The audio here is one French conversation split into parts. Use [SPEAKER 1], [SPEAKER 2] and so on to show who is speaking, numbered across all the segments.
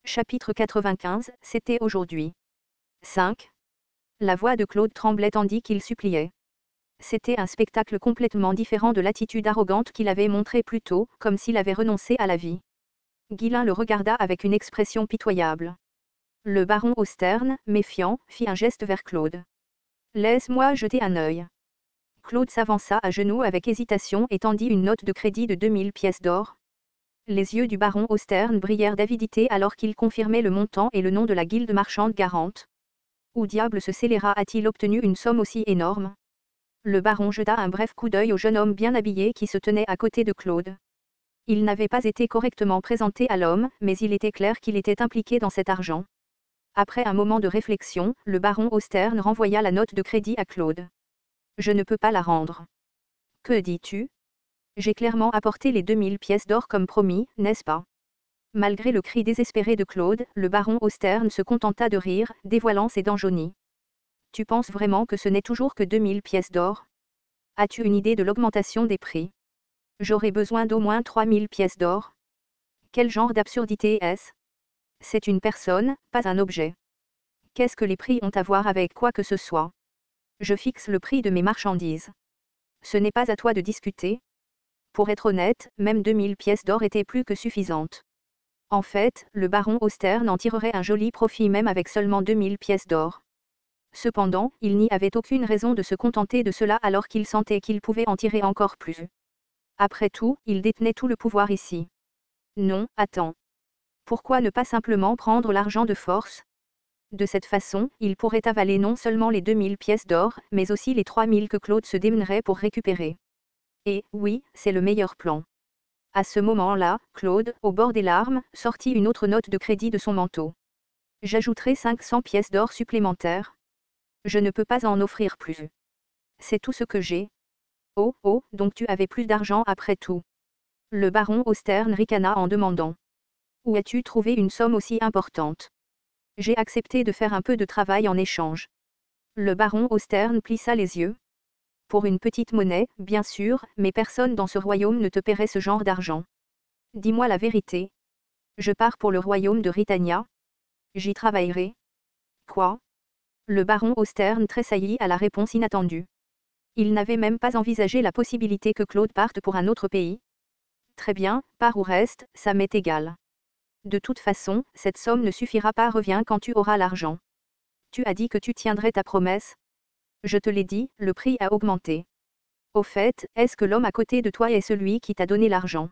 [SPEAKER 1] Chapitre 95, c'était aujourd'hui. 5. La voix de Claude tremblait tandis qu'il suppliait. C'était un spectacle complètement différent de l'attitude arrogante qu'il avait montrée plus tôt, comme s'il avait renoncé à la vie. Guillain le regarda avec une expression pitoyable. Le baron Austerne, méfiant, fit un geste vers Claude. « Laisse-moi jeter un œil. » Claude s'avança à genoux avec hésitation et tendit une note de crédit de 2000 pièces d'or. Les yeux du baron Austerne brillèrent d'avidité alors qu'il confirmait le montant et le nom de la guilde marchande garante. Où diable ce scélérat a-t-il obtenu une somme aussi énorme? Le baron jeta un bref coup d'œil au jeune homme bien habillé qui se tenait à côté de Claude. Il n'avait pas été correctement présenté à l'homme, mais il était clair qu'il était impliqué dans cet argent. Après un moment de réflexion, le baron Austerne renvoya la note de crédit à Claude. « Je ne peux pas la rendre. »« Que dis-tu ? J'ai clairement apporté les 2000 pièces d'or comme promis, n'est-ce pas ?» Malgré le cri désespéré de Claude, le baron Austerne se contenta de rire, dévoilant ses dents jaunies. « Tu penses vraiment que ce n'est toujours que 2000 pièces d'or? As-tu une idée de l'augmentation des prix? J'aurais besoin d'au moins 3000 pièces d'or. Quel genre d'absurdité est-ce? C'est une personne, pas un objet. Qu'est-ce que les prix ont à voir avec quoi que ce soit? Je fixe le prix de mes marchandises. Ce n'est pas à toi de discuter. Pour être honnête, même 2000 pièces d'or étaient plus que suffisantes. En fait, le baron Austerne en tirerait un joli profit même avec seulement 2000 pièces d'or. Cependant, il n'y avait aucune raison de se contenter de cela alors qu'il sentait qu'il pouvait en tirer encore plus. Après tout, il détenait tout le pouvoir ici. Non, attends. Pourquoi ne pas simplement prendre l'argent de force? De cette façon, il pourrait avaler non seulement les 2000 pièces d'or, mais aussi les 3000 que Claude se démènerait pour récupérer. Et, oui, c'est le meilleur plan. À ce moment-là, Claude, au bord des larmes, sortit une autre note de crédit de son manteau. J'ajouterai 500 pièces d'or supplémentaires. Je ne peux pas en offrir plus. C'est tout ce que j'ai. Oh, oh, donc tu avais plus d'argent après tout. Le baron Austerne ricana en demandant. Où as-tu trouvé une somme aussi importante? J'ai accepté de faire un peu de travail en échange. Le baron Austerne plissa les yeux. Pour une petite monnaie, bien sûr, mais personne dans ce royaume ne te paierait ce genre d'argent. Dis-moi la vérité. Je pars pour le royaume de Ritania. J'y travaillerai. Quoi? Le baron Austerne tressaillit à la réponse inattendue. Il n'avait même pas envisagé la possibilité que Claude parte pour un autre pays. Très bien, pars ou reste, ça m'est égal. De toute façon, cette somme ne suffira pas, reviens quand tu auras l'argent. Tu as dit que tu tiendrais ta promesse? Je te l'ai dit, le prix a augmenté. Au fait, est-ce que l'homme à côté de toi est celui qui t'a donné l'argent?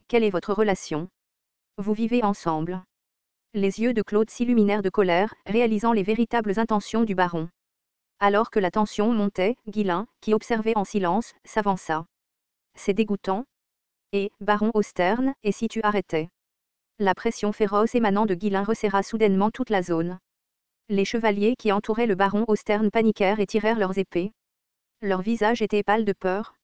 [SPEAKER 1] Quelle est votre relation? Vous vivez ensemble? Les yeux de Claude s'illuminèrent de colère, réalisant les véritables intentions du baron. Alors que la tension montait, Guillain, qui observait en silence, s'avança. C'est dégoûtant. Et, baron Austerne, et si tu arrêtais? La pression féroce émanant de Guillain resserra soudainement toute la zone. Les chevaliers qui entouraient le baron Austerne paniquèrent et tirèrent leurs épées. Leur visage était pâle de peur.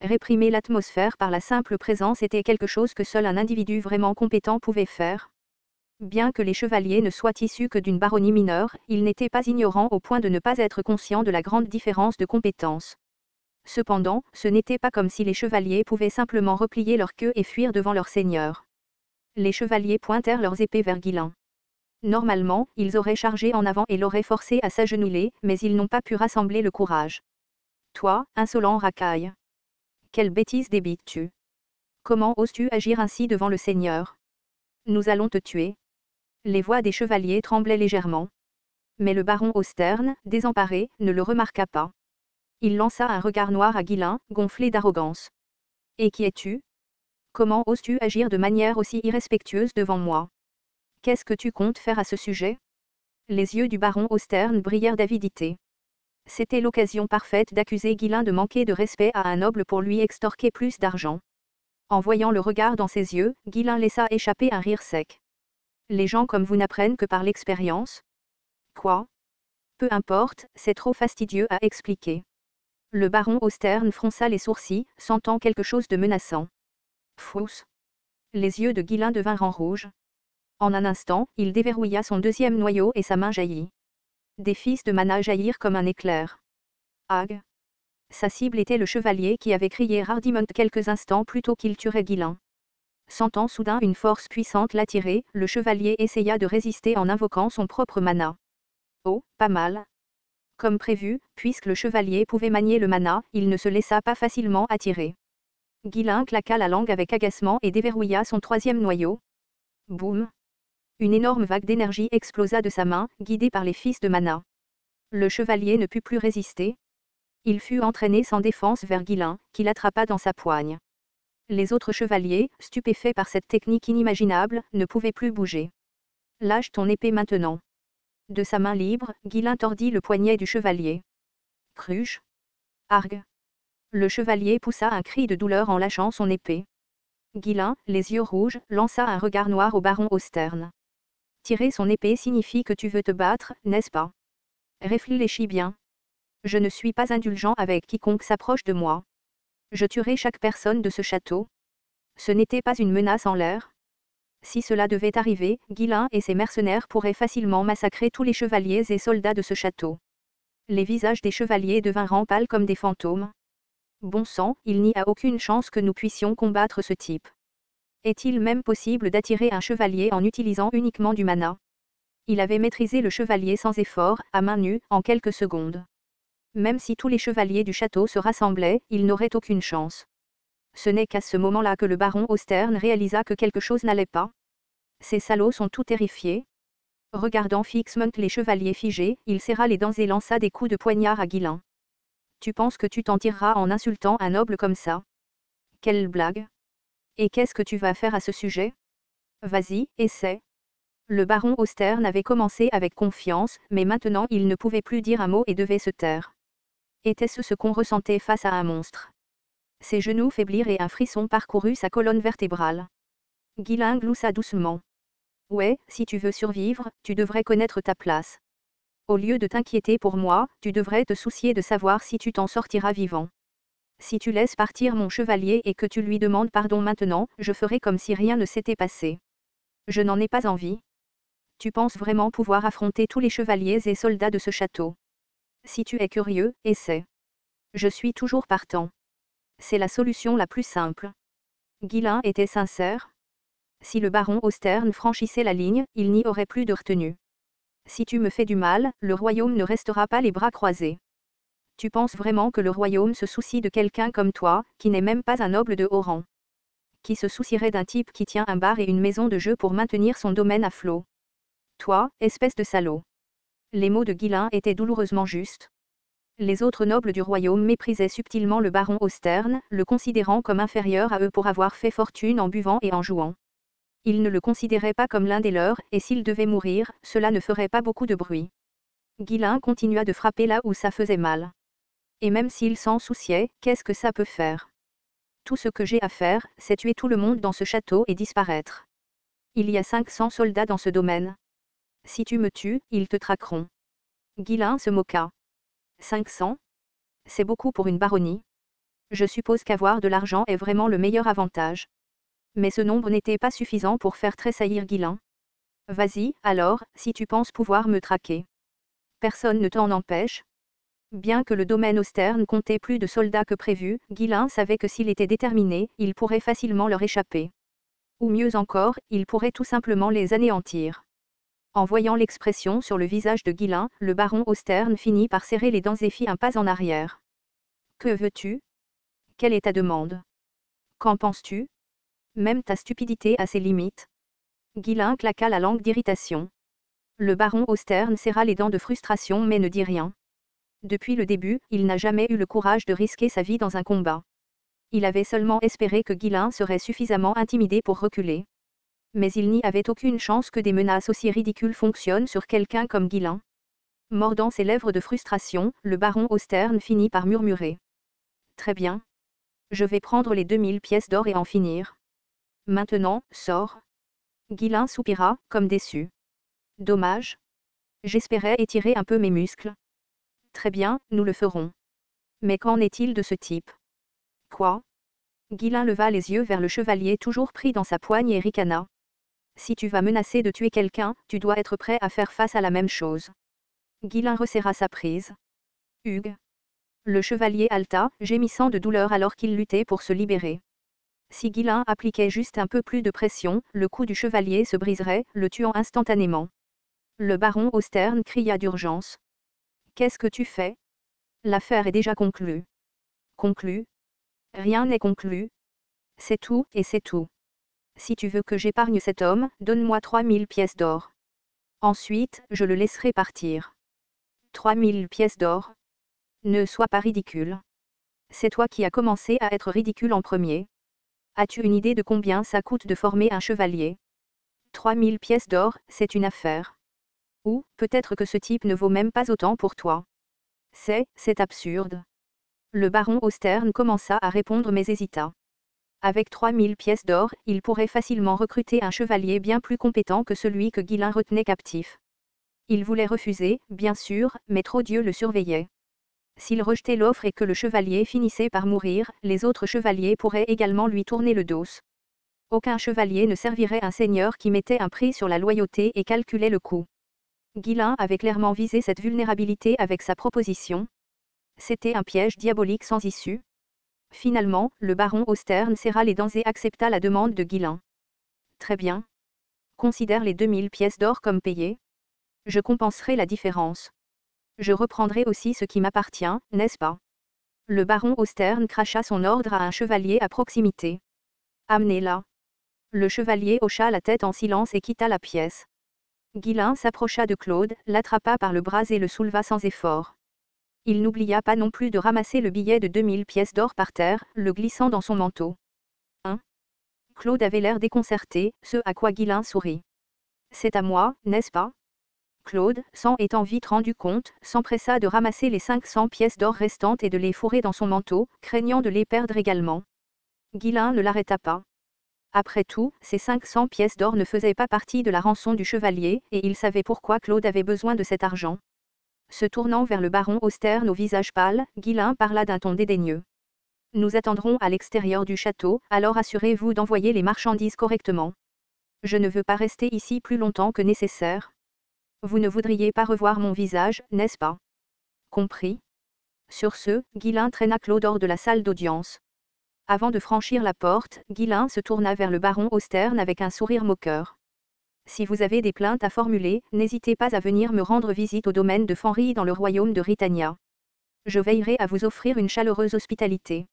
[SPEAKER 1] Réprimer l'atmosphère par la simple présence était quelque chose que seul un individu vraiment compétent pouvait faire. Bien que les chevaliers ne soient issus que d'une baronnie mineure, ils n'étaient pas ignorants au point de ne pas être conscients de la grande différence de compétences. Cependant, ce n'était pas comme si les chevaliers pouvaient simplement replier leur queue et fuir devant leur seigneur. Les chevaliers pointèrent leurs épées vers Guillain. Normalement, ils auraient chargé en avant et l'auraient forcé à s'agenouiller, mais ils n'ont pas pu rassembler le courage. Toi, insolent racaille. Quelle bêtise débites-tu? Comment oses-tu agir ainsi devant le Seigneur? Nous allons te tuer. Les voix des chevaliers tremblaient légèrement. Mais le baron Austerne, désemparé, ne le remarqua pas. Il lança un regard noir à Guillain, gonflé d'arrogance. Et qui es-tu? Comment oses-tu agir de manière aussi irrespectueuse devant moi? Qu'est-ce que tu comptes faire à ce sujet? Les yeux du baron Austerne brillèrent d'avidité. C'était l'occasion parfaite d'accuser Guillain de manquer de respect à un noble pour lui extorquer plus d'argent. En voyant le regard dans ses yeux, Guillain laissa échapper un rire sec. Les gens comme vous n'apprennent que par l'expérience? Quoi? Peu importe, c'est trop fastidieux à expliquer. Le baron Austerne fronça les sourcils, sentant quelque chose de menaçant. Fous! Les yeux de Guillain devinrent rouges. En un instant, il déverrouilla son deuxième noyau et sa main jaillit. Des fils de mana jaillirent comme un éclair. Ag! Sa cible était le chevalier qui avait crié Hardimont quelques instants plus tôt qu'il tuerait Guillain. Sentant soudain une force puissante l'attirer, le chevalier essaya de résister en invoquant son propre mana. Oh, pas mal. Comme prévu, puisque le chevalier pouvait manier le mana, il ne se laissa pas facilement attirer. Guilin claqua la langue avec agacement et déverrouilla son troisième noyau. Boum! Une énorme vague d'énergie explosa de sa main, guidée par les fils de mana. Le chevalier ne put plus résister. Il fut entraîné sans défense vers Guilin, qui l'attrapa dans sa poigne. Les autres chevaliers, stupéfaits par cette technique inimaginable, ne pouvaient plus bouger. Lâche ton épée maintenant. De sa main libre, Guilin tordit le poignet du chevalier. Cruche! Argue! Le chevalier poussa un cri de douleur en lâchant son épée. Guilin, les yeux rouges, lança un regard noir au baron Austerne. Tirer son épée signifie que tu veux te battre, n'est-ce pas? Réfléchis bien. Je ne suis pas indulgent avec quiconque s'approche de moi. Je tuerai chaque personne de ce château. Ce n'était pas une menace en l'air. Si cela devait arriver, Guilin et ses mercenaires pourraient facilement massacrer tous les chevaliers et soldats de ce château. Les visages des chevaliers devinrent pâles comme des fantômes. Bon sang, il n'y a aucune chance que nous puissions combattre ce type. Est-il même possible d'attirer un chevalier en utilisant uniquement du mana? Il avait maîtrisé le chevalier sans effort, à main nue, en quelques secondes. Même si tous les chevaliers du château se rassemblaient, il n'aurait aucune chance. Ce n'est qu'à ce moment-là que le baron Austerne réalisa que quelque chose n'allait pas. Ces salauds sont tout terrifiés. Regardant fixement les chevaliers figés, il serra les dents et lança des coups de poignard à Guilin. Tu penses que tu t'en tireras en insultant un noble comme ça? Quelle blague! Et qu'est-ce que tu vas faire à ce sujet? Vas-y, essaie. Le baron Austerne avait commencé avec confiance, mais maintenant il ne pouvait plus dire un mot et devait se taire. Était-ce ce qu'on ressentait face à un monstre? Ses genoux faiblirent et un frisson parcourut sa colonne vertébrale. Guilin gloussa doucement. Ouais, si tu veux survivre, tu devrais connaître ta place. Au lieu de t'inquiéter pour moi, tu devrais te soucier de savoir si tu t'en sortiras vivant. Si tu laisses partir mon chevalier et que tu lui demandes pardon maintenant, je ferai comme si rien ne s'était passé. Je n'en ai pas envie. Tu penses vraiment pouvoir affronter tous les chevaliers et soldats de ce château? Si tu es curieux, essaie. Je suis toujours partant. C'est la solution la plus simple. Guilin était sincère. Si le baron Austerne franchissait la ligne, il n'y aurait plus de retenue. Si tu me fais du mal, le royaume ne restera pas les bras croisés. Tu penses vraiment que le royaume se soucie de quelqu'un comme toi, qui n'est même pas un noble de haut rang? Qui se soucierait d'un type qui tient un bar et une maison de jeu pour maintenir son domaine à flot? Toi, espèce de salaud. Les mots de Guilin étaient douloureusement justes. Les autres nobles du royaume méprisaient subtilement le baron Austerne, le considérant comme inférieur à eux pour avoir fait fortune en buvant et en jouant. Ils ne le considéraient pas comme l'un des leurs, et s'il devait mourir, cela ne ferait pas beaucoup de bruit. Guilin continua de frapper là où ça faisait mal. Et même s'il s'en souciait, qu'est-ce que ça peut faire? Tout ce que j'ai à faire, c'est tuer tout le monde dans ce château et disparaître. Il y a 500 soldats dans ce domaine. Si tu me tues, ils te traqueront. Guilin se moqua. 500? C'est beaucoup pour une baronnie. Je suppose qu'avoir de l'argent est vraiment le meilleur avantage. Mais ce nombre n'était pas suffisant pour faire tressaillir Guilin. Vas-y, alors, si tu penses pouvoir me traquer. Personne ne t'en empêche. Bien que le domaine Austerne comptait plus de soldats que prévu, Guilin savait que s'il était déterminé, il pourrait facilement leur échapper. Ou mieux encore, il pourrait tout simplement les anéantir. En voyant l'expression sur le visage de Guilin, le baron Austerne finit par serrer les dents et fit un pas en arrière. Que veux-tu? Quelle est ta demande? Qu'en penses-tu? Même ta stupidité a ses limites. Guilin claqua la langue d'irritation. Le baron Austerne serra les dents de frustration mais ne dit rien. Depuis le début, il n'a jamais eu le courage de risquer sa vie dans un combat. Il avait seulement espéré que Guilin serait suffisamment intimidé pour reculer. Mais il n'y avait aucune chance que des menaces aussi ridicules fonctionnent sur quelqu'un comme Guilin. Mordant ses lèvres de frustration, le baron Austerne finit par murmurer. Très bien. Je vais prendre les 2000 pièces d'or et en finir. Maintenant, sors. Guilin soupira, comme déçu. Dommage. J'espérais étirer un peu mes muscles. Très bien, nous le ferons. Mais qu'en est-il de ce type? Quoi? Guilin leva les yeux vers le chevalier toujours pris dans sa poigne et ricana. Si tu vas menacer de tuer quelqu'un, tu dois être prêt à faire face à la même chose. Guilin resserra sa prise. Hugues. Le chevalier halta, gémissant de douleur alors qu'il luttait pour se libérer. Si Guillain appliquait juste un peu plus de pression, le cou du chevalier se briserait, le tuant instantanément. Le baron Austerne cria d'urgence. Qu'est-ce que tu fais? L'affaire est déjà conclue. Conclue? Rien n'est conclu. C'est tout, et c'est tout. Si tu veux que j'épargne cet homme, donne-moi 3000 pièces d'or. Ensuite, je le laisserai partir. 3000 pièces d'or? Ne sois pas ridicule. C'est toi qui as commencé à être ridicule en premier. As-tu une idée de combien ça coûte de former un chevalier? 3000 pièces d'or, c'est une affaire. Ou, peut-être que ce type ne vaut même pas autant pour toi. C'est absurde. Le baron Austerne commença à répondre mais hésita. Avec 3000 pièces d'or, il pourrait facilement recruter un chevalier bien plus compétent que celui que Guillain retenait captif. Il voulait refuser, bien sûr, mais trop Dieu le surveillait. S'il rejetait l'offre et que le chevalier finissait par mourir, les autres chevaliers pourraient également lui tourner le dos. Aucun chevalier ne servirait un seigneur qui mettait un prix sur la loyauté et calculait le coût. Guillain avait clairement visé cette vulnérabilité avec sa proposition. C'était un piège diabolique sans issue. Finalement, le baron Austerne serra les dents et accepta la demande de Guillain. Très bien. Considère les 2000 pièces d'or comme payées. Je compenserai la différence. Je reprendrai aussi ce qui m'appartient, n'est-ce pas? Le baron Austerne cracha son ordre à un chevalier à proximité. Amenez-la. Le chevalier hocha la tête en silence et quitta la pièce. Guillain s'approcha de Claude, l'attrapa par le bras et le souleva sans effort. Il n'oublia pas non plus de ramasser le billet de 2000 pièces d'or par terre, le glissant dans son manteau. Hein? Claude avait l'air déconcerté, ce à quoi Guillain sourit. C'est à moi, n'est-ce pas? Claude, s'en étant vite rendu compte, s'empressa de ramasser les 500 pièces d'or restantes et de les fourrer dans son manteau, craignant de les perdre également. Guillain ne l'arrêta pas. Après tout, ces 500 pièces d'or ne faisaient pas partie de la rançon du chevalier, et il savait pourquoi Claude avait besoin de cet argent. Se tournant vers le baron Austerne au visage pâle, Guillain parla d'un ton dédaigneux. Nous attendrons à l'extérieur du château, alors assurez-vous d'envoyer les marchandises correctement. Je ne veux pas rester ici plus longtemps que nécessaire. Vous ne voudriez pas revoir mon visage, n'est-ce pas? Compris. Sur ce, Guillain traîna Claude hors de la salle d'audience. Avant de franchir la porte, Guillain se tourna vers le baron Austerne avec un sourire moqueur. Si vous avez des plaintes à formuler, n'hésitez pas à venir me rendre visite au domaine de Fenris dans le royaume de Ritania. Je veillerai à vous offrir une chaleureuse hospitalité.